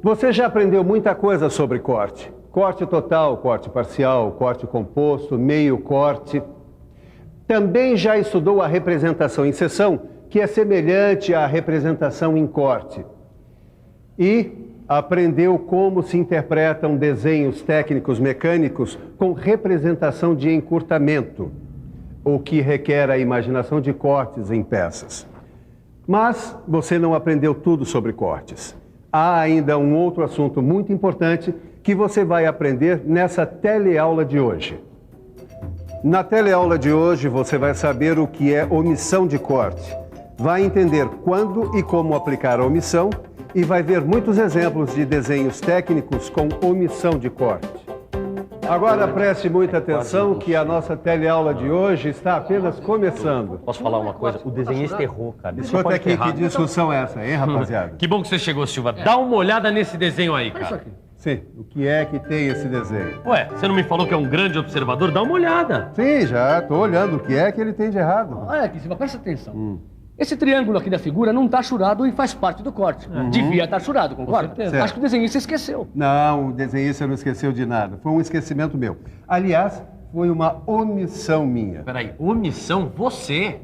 Você já aprendeu muita coisa sobre corte. Corte total, corte parcial, corte composto, meio corte. Também já estudou a representação em seção, que é semelhante à representação em corte. E aprendeu como se interpretam desenhos técnicos mecânicos com representação de encurtamento, o que requer a imaginação de cortes em peças. Mas você não aprendeu tudo sobre cortes. Há ainda um outro assunto muito importante que você vai aprender nessa teleaula de hoje. Na teleaula de hoje você vai saber o que é omissão de corte, vai entender quando e como aplicar a omissão e vai ver muitos exemplos de desenhos técnicos com omissão de corte. Agora preste muita atenção que a nossa teleaula de hoje está apenas começando. Posso falar uma coisa? O desenhista errou, cara. Escuta aqui, que discussão é essa, hein, rapaziada? Que bom que você chegou, Silva. Dá uma olhada nesse desenho aí, cara. Sim, o que é que tem esse desenho? Ué, você não me falou que é um grande observador? Dá uma olhada. Sim, já estou olhando. O que é que ele tem de errado? Olha aqui, Silva, presta atenção. Esse triângulo aqui da figura não está churado e faz parte do corte. Devia estar churado, concorda? certeza. Acho que o desenhista esqueceu. Não, o desenhista não esqueceu de nada. Foi um esquecimento meu. Aliás, foi uma omissão minha. Peraí, omissão? Você?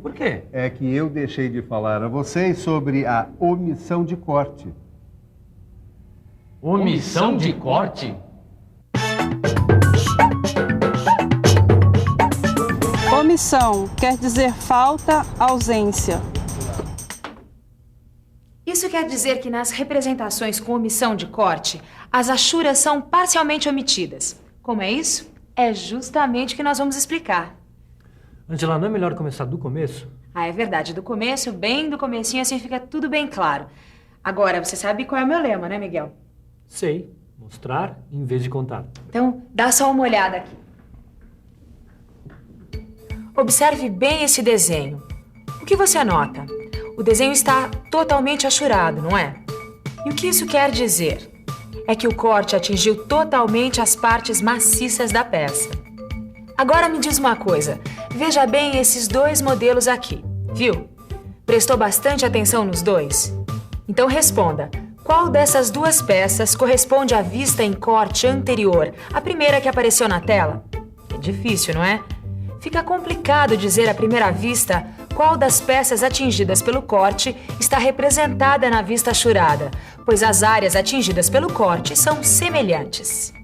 Por quê? É que eu deixei de falar a vocês sobre a omissão de corte. Omissão de corte? Omissão quer dizer falta, ausência. Isso quer dizer que nas representações com omissão de corte, as achuras são parcialmente omitidas. Como é isso? É justamente o que nós vamos explicar. Angela, não é melhor começar do começo? Ah, é verdade. Do começo, bem do comecinho, assim fica tudo bem claro. Agora, você sabe qual é o meu lema, né, Miguel? Sei. Mostrar em vez de contar. Então, dá só uma olhada aqui. Observe bem esse desenho. O que você nota? O desenho está totalmente achurado, não é? E o que isso quer dizer? É que o corte atingiu totalmente as partes maciças da peça. Agora me diz uma coisa. Veja bem esses dois modelos aqui, viu? Prestou bastante atenção nos dois? Então responda. Qual dessas duas peças corresponde à vista em corte anterior, a primeira que apareceu na tela? É difícil, não é? Fica complicado dizer à primeira vista qual das peças atingidas pelo corte está representada na vista achurada, pois as áreas atingidas pelo corte são semelhantes.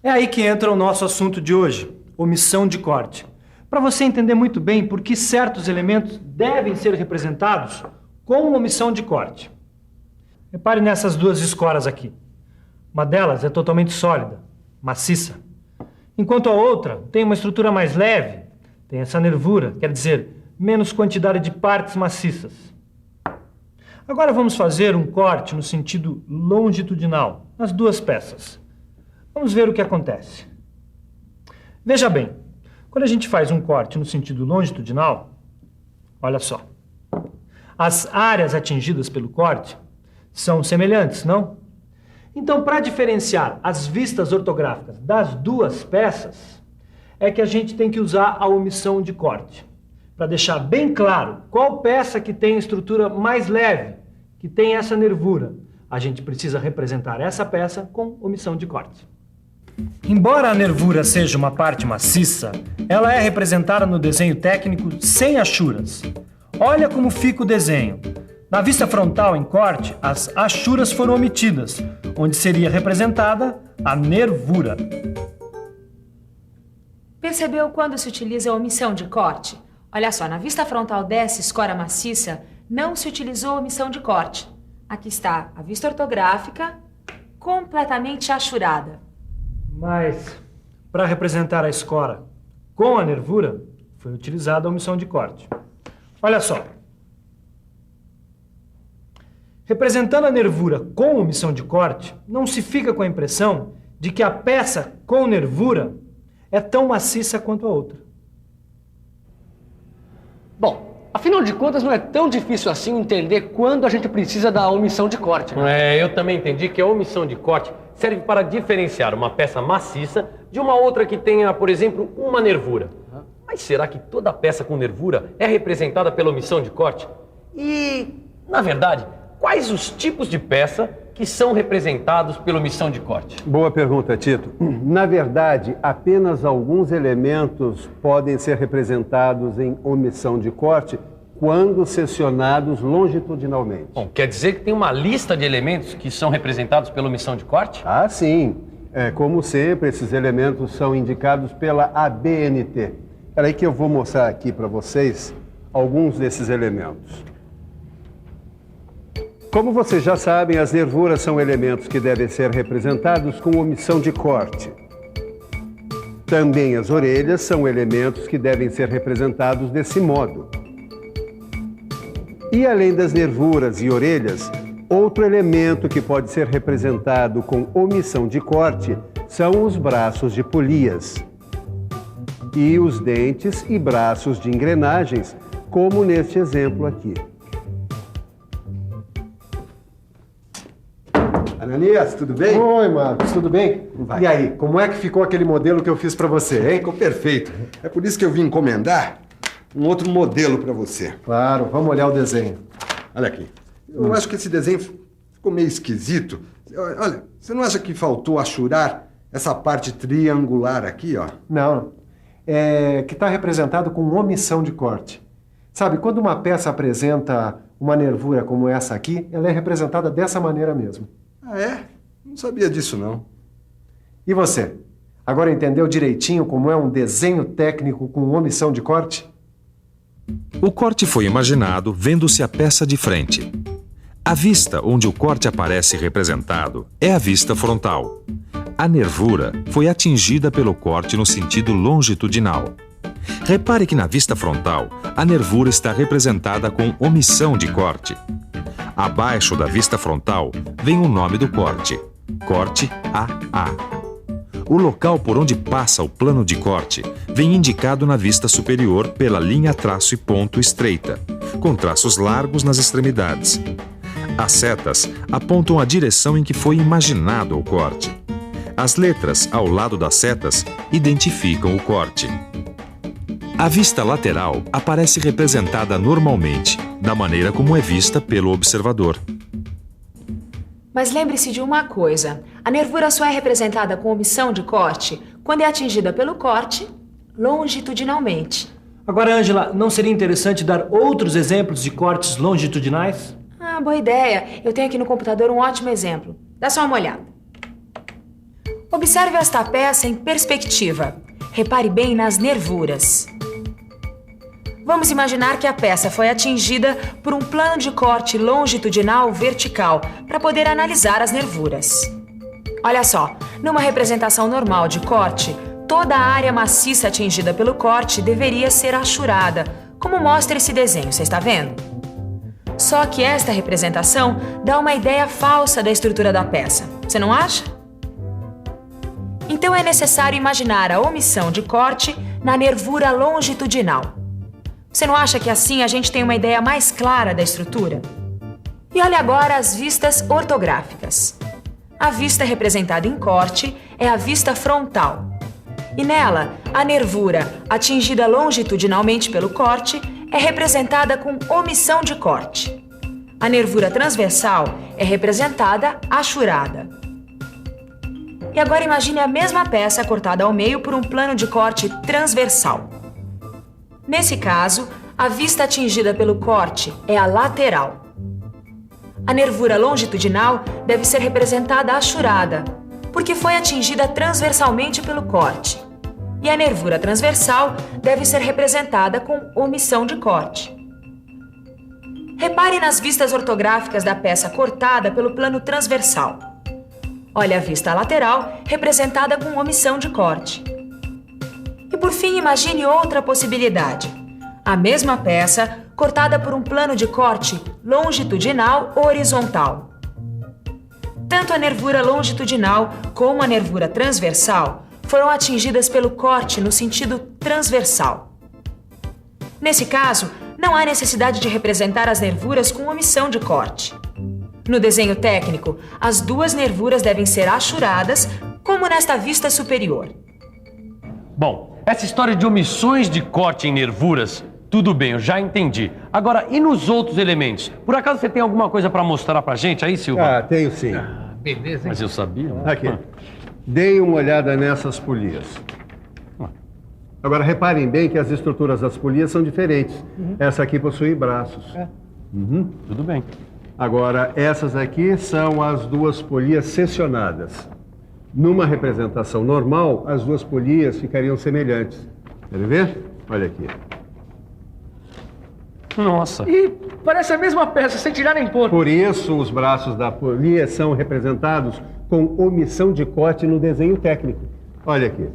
É aí que entra o nosso assunto de hoje, omissão de corte. Para você entender muito bem por que certos elementos devem ser representados com omissão de corte. Repare nessas duas escoras aqui. Uma delas é totalmente sólida, maciça, enquanto a outra tem uma estrutura mais leve, tem essa nervura, quer dizer, menos quantidade de partes maciças. Agora vamos fazer um corte no sentido longitudinal, nas duas peças. Vamos ver o que acontece. Veja bem, quando a gente faz um corte no sentido longitudinal, olha só, as áreas atingidas pelo corte são semelhantes, não? Então, para diferenciar as vistas ortográficas das duas peças, é que a gente tem que usar a omissão de corte, para deixar bem claro qual peça que tem a estrutura mais leve, que tem essa nervura. A gente precisa representar essa peça com omissão de corte. Embora a nervura seja uma parte maciça, ela é representada no desenho técnico sem achuras. Olha como fica o desenho. Na vista frontal em corte, as achuras foram omitidas, onde seria representada a nervura. Percebeu quando se utiliza a omissão de corte? Olha só, na vista frontal dessa escora maciça, não se utilizou a omissão de corte. Aqui está a vista ortográfica completamente achurada. Mas, para representar a escora com a nervura, foi utilizada a omissão de corte. Olha só. Representando a nervura com omissão de corte, não se fica com a impressão de que a peça com nervura é tão maciça quanto a outra. Bom, afinal de contas, não é tão difícil assim entender quando a gente precisa da omissão de corte, né? Eu também entendi que a omissão de corte serve para diferenciar uma peça maciça de uma outra que tenha, por exemplo, uma nervura. Mas será que toda peça com nervura é representada pela omissão de corte? E, na verdade, quais quais os tipos de peça que são representados pela omissão de corte? Boa pergunta, Tito. Na verdade, apenas alguns elementos podem ser representados em omissão de corte quando seccionados longitudinalmente. Bom, quer dizer que tem uma lista de elementos que são representados pela omissão de corte? Ah, sim. Como sempre, esses elementos são indicados pela ABNT. Espera aí que eu vou mostrar aqui para vocês alguns desses elementos. Como vocês já sabem, as nervuras são elementos que devem ser representados com omissão de corte. Também as orelhas são elementos que devem ser representados desse modo. E além das nervuras e orelhas, outro elemento que pode ser representado com omissão de corte são os braços de polias e os dentes e braços de engrenagens, como neste exemplo aqui. Ananias, tudo bem? Oi, Marcos, tudo bem? Vai. E aí, como é que ficou aquele modelo que eu fiz para você, hein? Ficou perfeito. É por isso que eu vim encomendar um outro modelo para você. Claro, vamos olhar o desenho. Olha aqui. Eu acho que esse desenho ficou meio esquisito. Olha, você não acha que faltou achurar essa parte triangular aqui, ó? Não. É que está representado com omissão de corte. Sabe, quando uma peça apresenta uma nervura como essa aqui, ela é representada dessa maneira mesmo. Ah, é? Não sabia disso, não. E você? Agora entendeu direitinho como é um desenho técnico com omissão de corte? O corte foi imaginado vendo-se a peça de frente. A vista onde o corte aparece representado é a vista frontal. A nervura foi atingida pelo corte no sentido longitudinal. Repare que na vista frontal, a nervura está representada com omissão de corte. Abaixo da vista frontal vem o nome do corte, corte AA. O local por onde passa o plano de corte vem indicado na vista superior pela linha traço e ponto estreita, com traços largos nas extremidades. As setas apontam a direção em que foi imaginado o corte. As letras ao lado das setas identificam o corte. A vista lateral aparece representada normalmente, da maneira como é vista pelo observador. Mas lembre-se de uma coisa: a nervura só é representada com omissão de corte quando é atingida pelo corte longitudinalmente. Agora, Ângela, não seria interessante dar outros exemplos de cortes longitudinais? Ah, boa ideia. Eu tenho aqui no computador um ótimo exemplo. Dá só uma olhada. Observe esta peça em perspectiva. Repare bem nas nervuras. Vamos imaginar que a peça foi atingida por um plano de corte longitudinal vertical para poder analisar as nervuras. Olha só, numa representação normal de corte, toda a área maciça atingida pelo corte deveria ser achurada, como mostra esse desenho, você está vendo? Só que esta representação dá uma ideia falsa da estrutura da peça, você não acha? Então é necessário imaginar a omissão de corte na nervura longitudinal. Você não acha que assim a gente tem uma ideia mais clara da estrutura? E olha agora as vistas ortográficas. A vista representada em corte é a vista frontal. E nela, a nervura atingida longitudinalmente pelo corte é representada com omissão de corte. A nervura transversal é representada achurada. E agora imagine a mesma peça cortada ao meio por um plano de corte transversal. Nesse caso, a vista atingida pelo corte é a lateral. A nervura longitudinal deve ser representada achurada, porque foi atingida transversalmente pelo corte. E a nervura transversal deve ser representada com omissão de corte. Repare nas vistas ortográficas da peça cortada pelo plano transversal. Olha a vista lateral representada com omissão de corte. E por fim, imagine outra possibilidade. A mesma peça cortada por um plano de corte longitudinal horizontal. Tanto a nervura longitudinal como a nervura transversal foram atingidas pelo corte no sentido transversal. Nesse caso, não há necessidade de representar as nervuras com omissão de corte. No desenho técnico, as duas nervuras devem ser achuradas, como nesta vista superior. Bom, essa história de omissões de corte em nervuras Tudo bem, eu já entendi. Agora, e nos outros elementos? Por acaso você tem alguma coisa para mostrar pra gente aí, Silva? Ah, tenho sim. Beleza, hein? Mas eu sabia. Aqui. Deem uma olhada nessas polias. Agora, reparem bem que as estruturas das polias são diferentes. Essa aqui possui braços. Tudo bem. Agora, essas aqui são as duas polias seccionadas. Numa representação normal, as duas polias ficariam semelhantes. Querem ver? Olha aqui. Nossa. E parece a mesma peça, sem tirar nem pôr. Por isso, os braços da polia são representados com omissão de corte no desenho técnico. Olha aqui.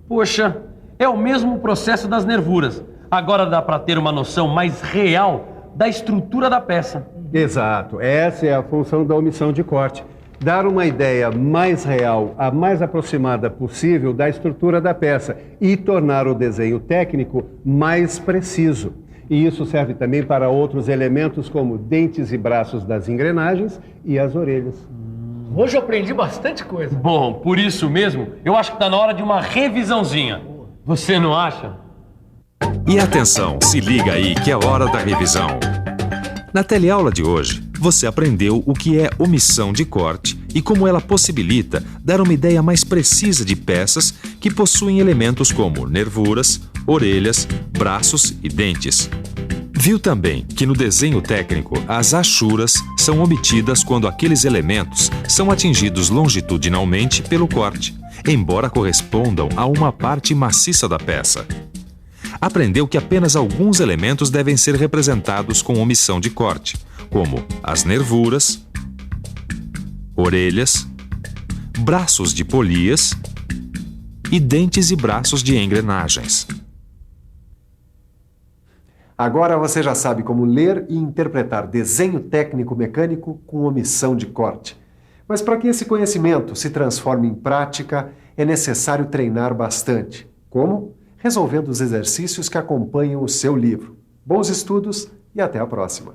Poxa, é o mesmo processo das nervuras. Agora dá para ter uma noção mais real da estrutura da peça. Exato. Essa é a função da omissão de corte. Dar uma ideia mais real, a mais aproximada possível da estrutura da peça e tornar o desenho técnico mais preciso. E isso serve também para outros elementos como dentes e braços das engrenagens e as orelhas. Hoje eu aprendi bastante coisa. Bom, por isso mesmo, eu acho que tá na hora de uma revisãozinha. Você não acha? E atenção, se liga aí que é hora da revisão. Na teleaula de hoje, você aprendeu o que é omissão de corte e como ela possibilita dar uma ideia mais precisa de peças que possuem elementos como nervuras, orelhas, braços e dentes. Viu também que no desenho técnico as achuras são omitidas quando aqueles elementos são atingidos longitudinalmente pelo corte, embora correspondam a uma parte maciça da peça. Aprendeu que apenas alguns elementos devem ser representados com omissão de corte, como as nervuras, orelhas, braços de polias e dentes e braços de engrenagens. Agora você já sabe como ler e interpretar desenho técnico mecânico com omissão de corte. Mas para que esse conhecimento se transforme em prática, é necessário treinar bastante. Como? Resolvendo os exercícios que acompanham o seu livro. Bons estudos e até a próxima!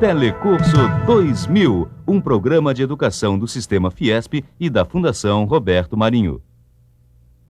Telecurso 2000, um programa de educação do Sistema Fiesp e da Fundação Roberto Marinho.